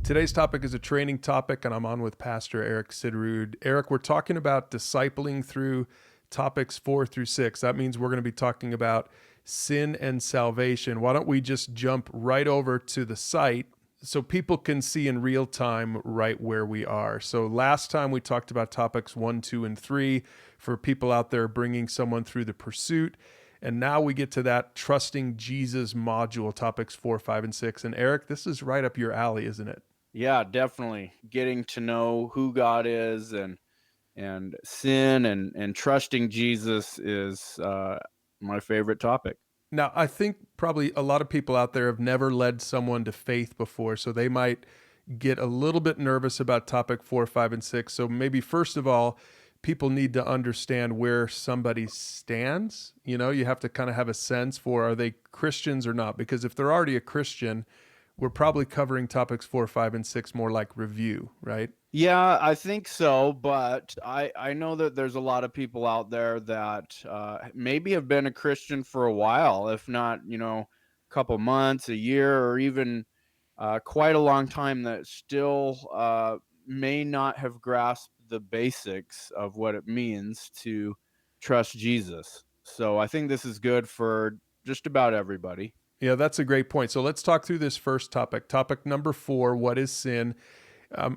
Today's topic is a training topic, and I'm on with Pastor Eric Sidrud. Eric, we're talking about discipling through topics 4 through 6. That means we're going to be talking about sin and salvation. Why don't we just jump right over to the site so people can see in real time right where we are? So last time we talked about topics 1, 2, and 3 for people out there bringing someone through the pursuit. And now we get to that trusting Jesus module, topics 4, 5, and 6. And Eric, this is right up your alley, isn't it? Yeah, definitely. Getting to know who God is and sin and trusting Jesus is my favorite topic. Now, I think probably a lot of people out there have never led someone to faith before, so they might get a little bit nervous about topic 4, 5, and 6. So maybe first of all, people need to understand where somebody stands. You have to kind of have a sense for, are they Christians or not? Because if they're already a Christian, we're probably covering topics 4, 5, and 6 more like review, right? Yeah, I think so, but I know that there's a lot of people out there that maybe have been a Christian for a while, if not, a couple months, a year, or even quite a long time that still may not have grasped the basics of what it means to trust Jesus. So I think this is good for just about everybody. Yeah, that's a great point. So let's talk through this first topic. Topic number 4, what is sin?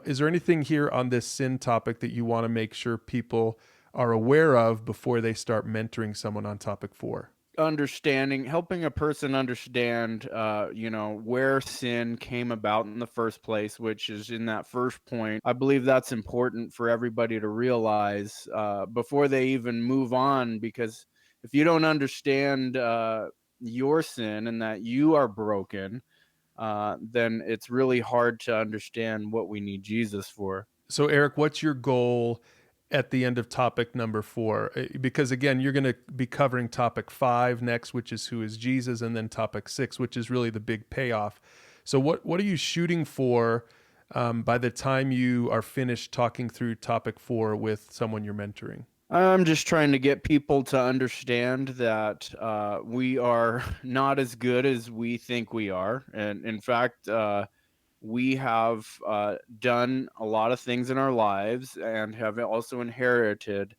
Is there anything here on this sin topic that you want to make sure people are aware of before they start mentoring someone on topic 4? Helping a person understand, where sin came about in the first place, which is in that first point. I believe that's important for everybody to realize before they even move on, because if you don't understand your sin and that you are broken, then it's really hard to understand what we need Jesus for. So, Eric, what's your goal at the end of topic number 4? Because again, you're going to be covering topic 5 next, which is who is Jesus, and then topic 6, which is really the big payoff. So, what are you shooting for by the time you are finished talking through topic 4 with someone you're mentoring? I'm just trying to get people to understand that we are not as good as we think we are. And in fact, we have done a lot of things in our lives and have also inherited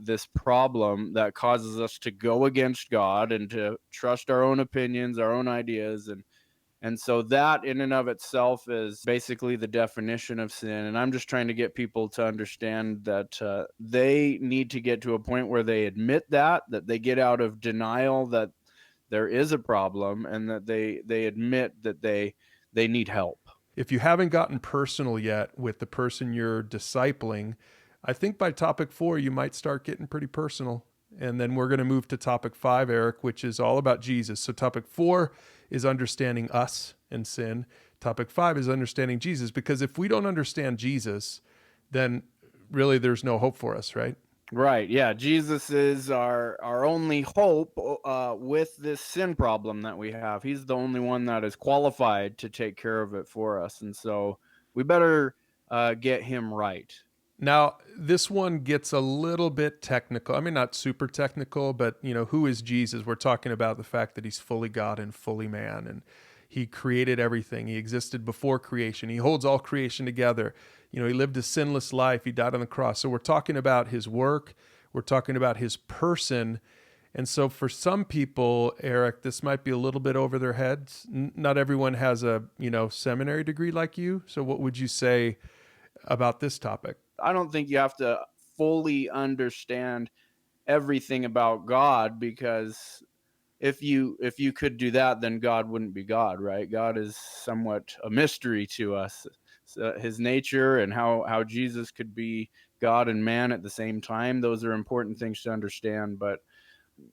this problem that causes us to go against God and to trust our own opinions, our own ideas, and so that in and of itself is basically the definition of sin. And I'm just trying to get people to understand that they need to get to a point where they admit that they get out of denial that there is a problem, and that they admit that they need help. If you haven't gotten personal yet with the person you're discipling, I think by topic 4, you might start getting pretty personal. And then we're going to move to topic 5, Eric, which is all about Jesus. So topic 4 is understanding us and sin. Topic 5 is understanding Jesus, because if we don't understand Jesus, then really there's no hope for us, right? Right. Yeah. Jesus is our only hope with this sin problem that we have. He's the only one that is qualified to take care of it for us. And so we better get him right. Now, this one gets a little bit technical. I mean, not super technical, but who is Jesus? We're talking about the fact that he's fully God and fully man, and he created everything. He existed before creation. He holds all creation together. He lived a sinless life. He died on the cross. So we're talking about his work. We're talking about his person. And so for some people, Eric, this might be a little bit over their heads. Not everyone has a, seminary degree like you. So what would you say about this topic? I don't think you have to fully understand everything about God, because if you could do that, then God wouldn't be God, right? God is somewhat a mystery to us. So his nature and how Jesus could be God and man at the same time, those are important things to understand. But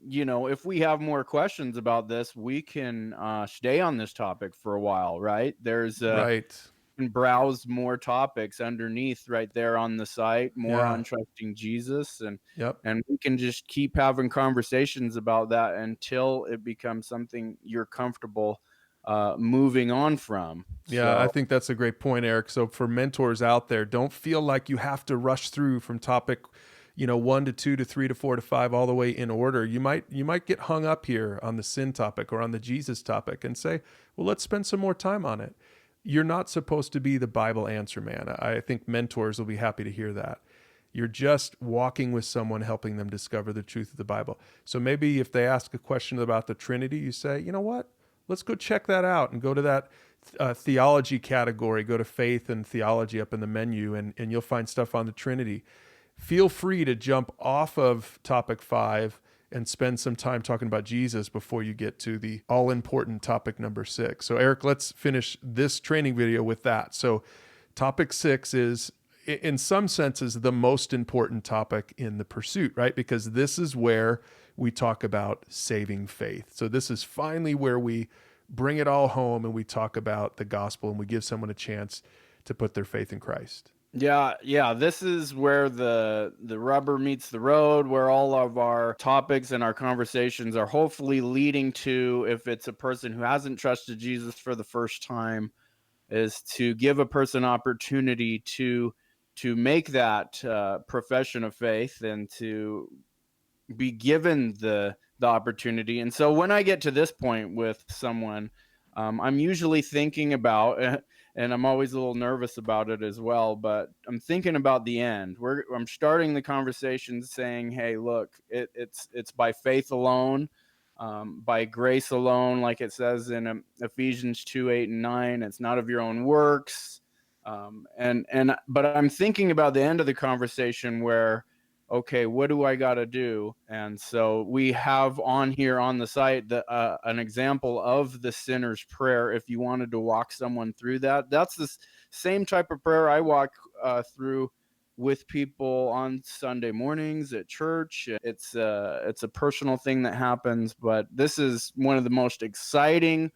if we have more questions about this, we can stay on this topic for a while, right? There's Right. can browse more topics underneath right there on the site, more Yeah. on trusting Jesus, and Yep. we can just keep having conversations about that until it becomes something you're comfortable moving on from. Yeah, I So think that's a great point, Eric. So for mentors out there, don't feel like you have to rush through from topic, 1 to 2 to 3 to 4 to 5 all the way in order. You might get hung up here on the sin topic or on the Jesus topic and say, well, let's spend some more time on it. you're not supposed to be the Bible answer man. I think mentors will be happy to hear that. You're just walking with someone, helping them discover the truth of the Bible. So maybe if they ask a question about the Trinity, you say, you know what? Let's go check that out and go to that theology category, go to faith and theology up in the menu, and you'll find stuff on the Trinity. Feel free to jump off of topic 5 and spend some time talking about Jesus before you get to the all important topic number 6. So, Eric, let's finish this training video with that. So, topic 6 is, in some senses, the most important topic in the pursuit, right? Because this is where we talk about saving faith. So, this is finally where we bring it all home and we talk about the gospel and we give someone a chance to put their faith in Christ. Yeah. This is where the rubber meets the road, where all of our topics and our conversations are hopefully leading to, if it's a person who hasn't trusted Jesus for the first time, is to give a person opportunity to make that profession of faith and to be given the opportunity. And so when I get to this point with someone, I'm usually thinking about, and I'm always a little nervous about it as well, but I'm thinking about the end. I'm starting the conversation saying, hey, look, it's by faith alone, by grace alone, like it says in Ephesians 2:8 and 9. It's not of your own works. But I'm thinking about the end of the conversation where, okay, what do I got to do? And so we have on here on the site an example of the sinner's prayer. If you wanted to walk someone through that, that's the same type of prayer I walk through with people on Sunday mornings at church. It's a personal thing that happens, but this is one of the most exciting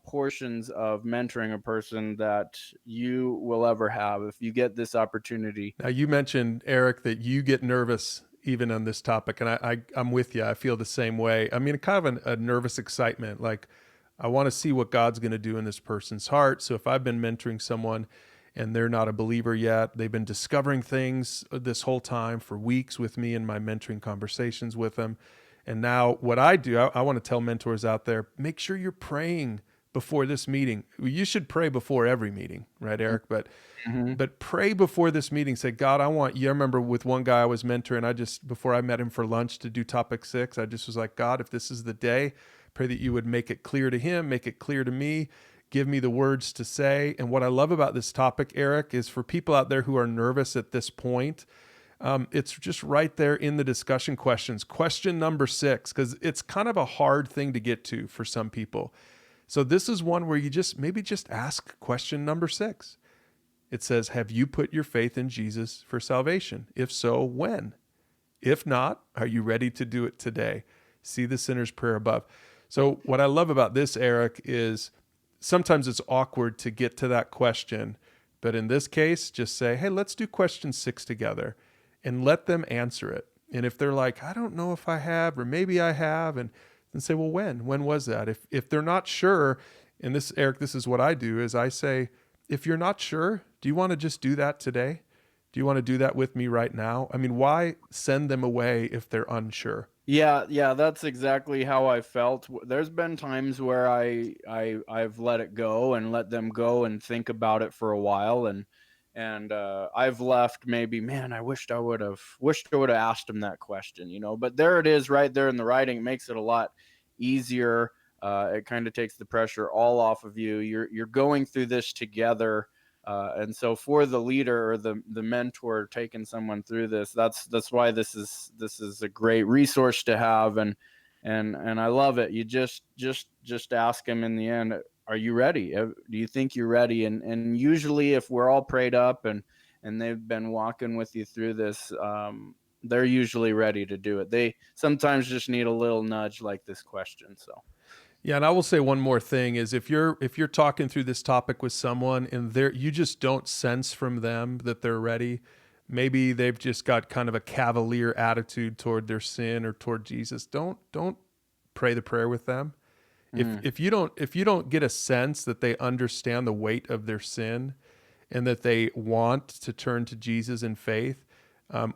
portions of mentoring a person that you will ever have if you get this opportunity. Now, you mentioned, Eric, that you get nervous even on this topic, and I'm with you. I feel the same way. I mean, kind of a nervous excitement. Like, I want to see what God's going to do in this person's heart. So if I've been mentoring someone and they're not a believer yet, they've been discovering things this whole time for weeks with me in my mentoring conversations with them. And now what I do, I want to tell mentors out there, make sure you're praying before this meeting. You should pray before every meeting, right, Eric? But pray before this meeting. Say, God, I want you. I remember with one guy I was mentoring, before I met him for lunch to do topic 6, I just was like, God, if this is the day, pray that you would make it clear to him, make it clear to me, give me the words to say. And what I love about this topic, Eric, is for people out there who are nervous at this point, it's just right there in the discussion questions. Question number 6, because it's kind of a hard thing to get to for some people. So this is one where you maybe just ask question number 6. It says, have you put your faith in Jesus for salvation? If so, when? If not, are you ready to do it today? See the sinner's prayer above. So what I love about this, Eric, is sometimes it's awkward to get to that question. But in this case, just say, hey, let's do question 6 together and let them answer it. And if they're like, I don't know if I have, or maybe I have, and then say, well, when was that? If they're not sure, and this, Eric, this is what I do, is I say, if you're not sure, do you want to just do that today? Do you want to do that with me right now? I mean, why send them away if they're unsure? Yeah, that's exactly how I felt. There's been times where I've let it go and let them go and think about it for a while, and I've left maybe, man, I would have asked him that question, But there it is, right there in the writing. It makes it a lot easier. It kind of takes the pressure all off of you. You're going through this together. And so for the leader or the mentor taking someone through this, that's why this is a great resource to have. And I love it. You just ask them in the end, are you ready? Do you think you're ready? And usually if we're all prayed up and they've been walking with you through this, they're usually ready to do it. They sometimes just need a little nudge like this question. So. Yeah, and I will say one more thing is if you're talking through this topic with someone and you just don't sense from them that they're ready, maybe they've just got kind of a cavalier attitude toward their sin or toward Jesus, don't pray the prayer with them. If you don't get a sense that they understand the weight of their sin and that they want to turn to Jesus in faith,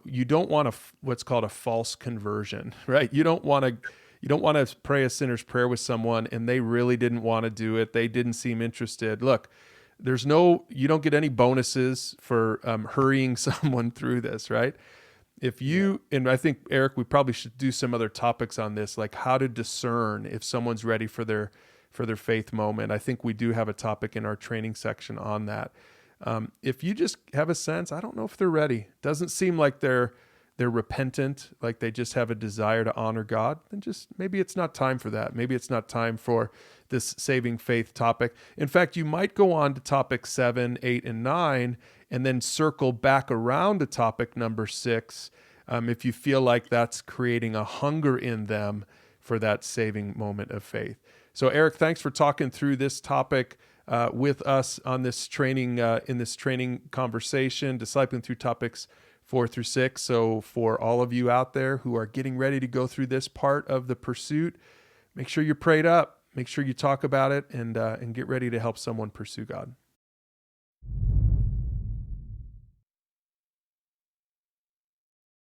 you don't want what's called a false conversion, right? You don't want to pray a sinner's prayer with someone and they really didn't want to do it. They didn't seem interested. Look, you don't get any bonuses for hurrying someone through this, right? If you, and I think, Eric, we probably should do some other topics on this, like how to discern if someone's ready for their faith moment. I think we do have a topic in our training section on that. If you just have a sense, I don't know if they're ready. Doesn't seem like they're repentant, like they just have a desire to honor God, then just maybe it's not time for that. Maybe it's not time for this saving faith topic. In fact, you might go on to topic 7, 8, and 9, and then circle back around to topic number 6, if you feel like that's creating a hunger in them for that saving moment of faith. So, Eric, thanks for talking through this topic with us on this training, in this training conversation, discipling through topics 4 through 6. So for all of you out there who are getting ready to go through this part of the pursuit, make sure you're prayed up. Make sure you talk about it and get ready to help someone pursue God.